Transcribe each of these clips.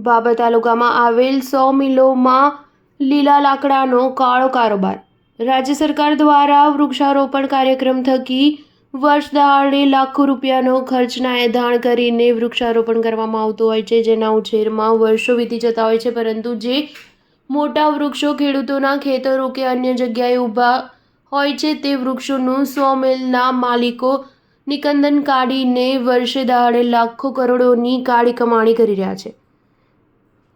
ભાભર તાલુકામાં આવેલ 100 મિલોમાં લીલા લાકડાનો કાળો કારોબાર। રાજ્ય સરકાર દ્વારા વૃક્ષારોપણ કાર્યક્રમ થકી વર્ષ દહાડે લાખો રૂપિયાનો ખર્ચના એંધાણ કરીને વૃક્ષારોપણ કરવામાં આવતું હોય છે, જેના ઉછેરમાં વર્ષો વીતી જતા હોય છે, પરંતુ જે મોટા વૃક્ષો ખેડૂતોના ખેતરો કે અન્ય જગ્યાએ ઊભા હોય છે તે વૃક્ષોનું 100 મિલના માલિકો નિકંદન કાઢીને વર્ષે દહાડે લાખો કરોડોની કાળી કમાણી કરી રહ્યા છે।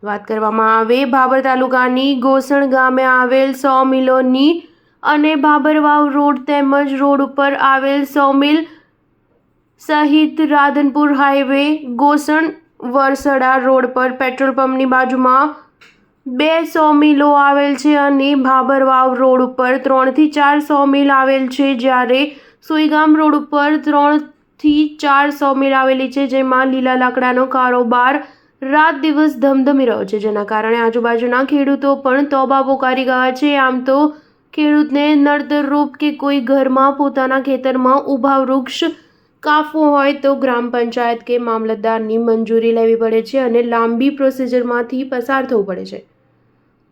વાત કરવામાં આવે ભાભર તાલુકાની ગોસણ ગામે આવેલ 100 મિલોની અને ભાભરવાવ રોડ તેમજ રોડ ઉપર આવેલ 100 મિલ સહિત રાધનપુર હાઈવે ગોસણ વરસડા રોડ પર પેટ્રોલ પંપની બાજુમાં 200 મિલો આવેલ છે અને ભાભરવાવ રોડ ઉપર 3 થી 4 100 મિલ આવેલ છે, જ્યારે સુઈગામ રોડ ઉપર 3 થી 4 100 મિલ આવેલી છે, જેમાં લીલા લાકડાનો કારોબાર રાત દિવસ ધમધમી રહ્યો છે, જેના કારણે આજુબાજુના ખેડૂતો પણ તોબા પોકારી ગયા છે। આમ તો ખેડૂતને નડતરરૂપ કે કોઈ ઘરમાં પોતાના ખેતરમાં ઊભા વૃક્ષ કાપવું હોય તો ગ્રામ પંચાયત કે મામલતદારની મંજૂરી લેવી પડે છે અને લાંબી પ્રોસિજરમાંથી પસાર થવું પડે છે,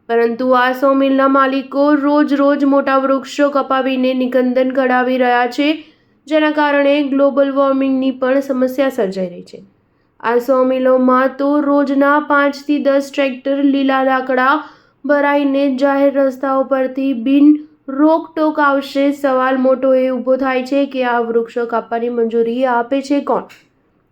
પરંતુ આ 100 મિલના માલિકો રોજ મોટા વૃક્ષો કપાવીને નિકંદન કઢાવી રહ્યા છે, જેના કારણે ગ્લોબલ વોર્મિંગની પણ સમસ્યા સર્જાઈ રહી છે। આ 100 મિલોમાં તો રોજના 5 થી 10 ટ્રેક્ટર લીલા લાકડા ભરાઈને જાહેર રસ્તાઓ પરથી બિન રોકટોક આવશે। સવાલ મોટો એ ઊભો થાય છે કે આ વૃક્ષો કાપવાની મંજૂરી આપે છે કોણ,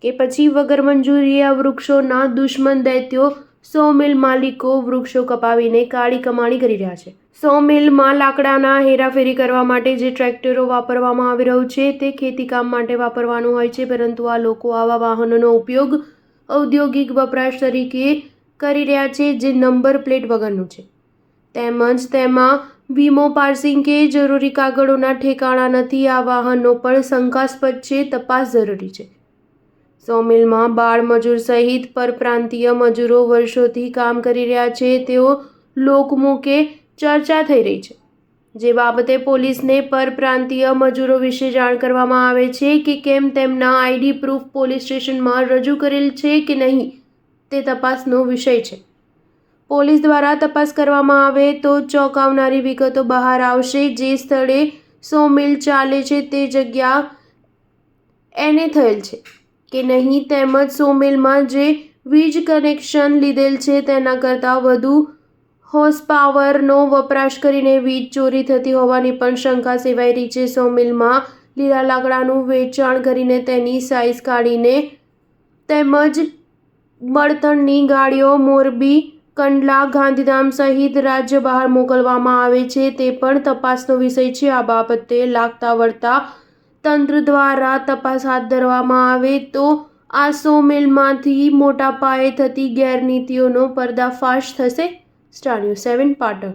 કે પછી વગર મંજૂરીએ આ વૃક્ષોના દુશ્મન દૈત્યો 100 મિલ માલિકો વૃક્ષો કપાવીને કાળી કમાણી કરી રહ્યા છે। 100 મિલમાં લાકડાના હેરાફેરી કરવા માટે જે ટ્રેક્ટરો વાપરવામાં આવી રહ્યું છે તે ખેતીકામ માટે વાપરવાનું હોય છે, પરંતુ આ લોકો આવા વાહનોનો ઉપયોગ ઔદ્યોગિક વપરાશ તરીકે કરી રહ્યા છે, જે નંબર પ્લેટ વગરનું છે, તેમજ તેમાં વીમો પાસિંગ કે જરૂરી કાગળોના ઠેકાણા નથી। આ વાહનો પણ શંકાસ્પદ છે, તપાસ જરૂરી છે। 100 મિલમાં બાળ મજૂર સહિત પરપ્રાંતીય મજૂરો વર્ષોથી કામ કરી રહ્યા છે, તેઓ લોકમુખે ચર્ચા થઈ રહી છે, જે બાબતે પોલીસને પરપ્રાંતીય મજૂરો વિશે જાણ કરવામાં આવે છે કે કેમ, તેમના આઈડી પ્રૂફ પોલીસ સ્ટેશનમાં રજૂ કરેલ છે કે નહીં તે તપાસનો વિષય છે। પોલીસ દ્વારા તપાસ કરવામાં આવે તો ચોંકાવનારી વિગતો બહાર આવશે। જે સ્થળે 100 મિલ ચાલે છે તે જગ્યા એને થયેલ છે કે નહીં, તેમજ 100 મિલમાં જે વીજ કનેક્શન લીધેલ છે તેના કરતાં વધુ હોર્સ પાવરનો વપરાશ કરીને વીજ ચોરી થતી હોવાની પણ શંકા સેવાઈ રહી છે। 100 મિલમાં લીલા લાકડાનું વેચાણ કરીને તેની સાઇઝ કાઢીને તેમજ બળતણની ગાડીઓ મોરબી, કંડલા, ગાંધીધામ સહિત રાજ્ય બહાર મોકલવામાં આવે છે, તે પણ તપાસનો વિષય છે। આ બાબતે લાગતા વળતા તંત્ર દ્વારા તપાસ હાથ ધરવામાં આવે તો આ 100 મિલમાંથી મોટા પાયે થતી ગેરનીતિઓનો પર્દાફાશ થશે। Star news 7 Patan.